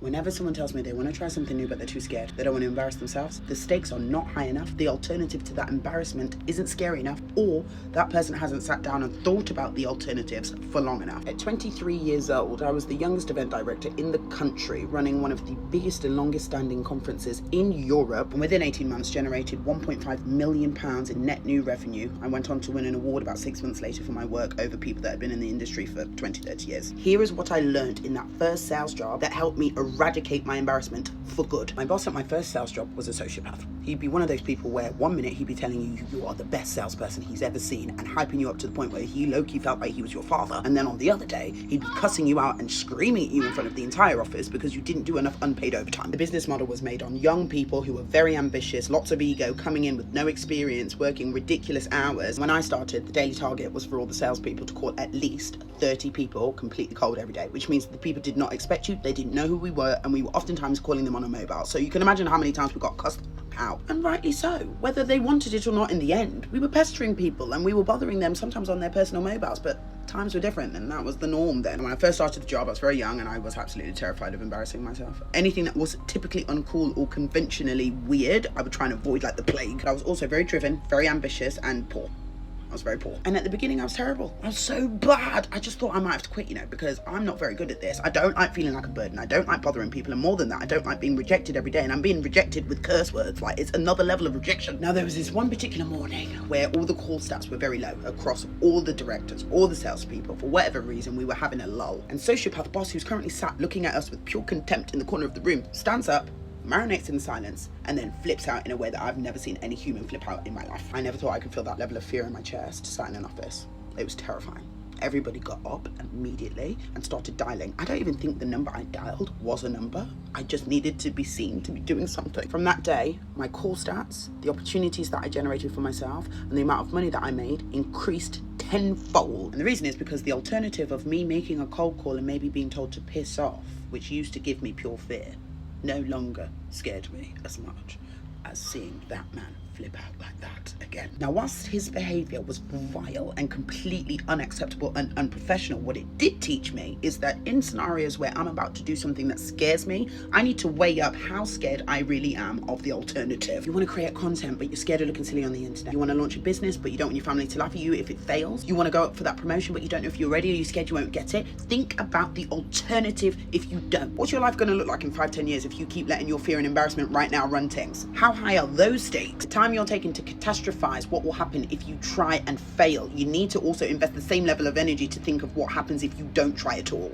Whenever someone tells me they want to try something new but they're too scared, they don't want to embarrass themselves, the stakes are not high enough, the alternative to that embarrassment isn't scary enough, or that person hasn't sat down and thought about the alternatives for long enough. At 23 years old, I was the youngest event director in the country, running one of the biggest and longest standing conferences in Europe, and within 18 months generated £1.5 million in net new revenue. I went on to win an award about 6 months later for my work over people that had been in the industry for 20, 30 years. Here is what I learned in that first sales job that helped me eradicate my embarrassment for good. My boss at my first sales job was a sociopath. He'd be one of those people where one minute he'd be telling you you are the best salesperson he's ever seen and hyping you up to the point where he low-key felt like he was your father, and then on the other day he'd be cussing you out and screaming at you in front of the entire office because you didn't do enough unpaid overtime. The business model was made on young people who were very ambitious, lots of ego, coming in with no experience, working ridiculous hours. When I started, the daily target was for all the salespeople to call at least 30 people completely cold every day, which means the people did not expect you, they didn't know who we were, and we were oftentimes calling them on a mobile. So you can imagine how many times we got cussed out, and rightly so. Whether they wanted it or not in the end, we were pestering people and we were bothering them sometimes on their personal mobiles, but times were different and that was the norm then. When I first started the job, I was very young and I was absolutely terrified of embarrassing myself. Anything that was typically uncool or conventionally weird, I would try and avoid like the plague. I was also very driven, very ambitious, and poor. I was very poor. And at the beginning, I was terrible. I was so bad. I just thought I might have to quit, because I'm not very good at this. I don't like feeling like a burden. I don't like bothering people. And more than that, I don't like being rejected every day. And I'm being rejected with curse words. Like, it's another level of rejection. Now, there was this one particular morning where all the call stats were very low across all the directors, all the salespeople. For whatever reason, we were having a lull. And sociopath boss, who's currently sat looking at us with pure contempt in the corner of the room, stands up, marinates in silence, and then flips out in a way that I've never seen any human flip out in my life. I never thought I could feel that level of fear in my chest sat in an office. It was terrifying. Everybody got up immediately and started dialing. I don't even think the number I dialed was a number. I just needed to be seen to be doing something. From that day, my call stats, the opportunities that I generated for myself, and the amount of money that I made increased tenfold. And the reason is because the alternative of me making a cold call and maybe being told to piss off, which used to give me pure fear, no longer scared me as much as seeing that man flip out like that again. Now, whilst his behaviour was vile and completely unacceptable and unprofessional, what it did teach me is that in scenarios where I'm about to do something that scares me, I need to weigh up how scared I really am of the alternative. You want to create content, but you're scared of looking silly on the internet. You want to launch a business, but you don't want your family to laugh at you if it fails. You want to go up for that promotion, but you don't know if you're ready, or you're scared you won't get it. Think about the alternative if you don't. What's your life going to look like in 5-10 years if you keep letting your fear and embarrassment right now run things? How high are those stakes? The time you're taking to catastrophize what will happen if you try and fail. You need to also invest the same level of energy to think of what happens if you don't try at all.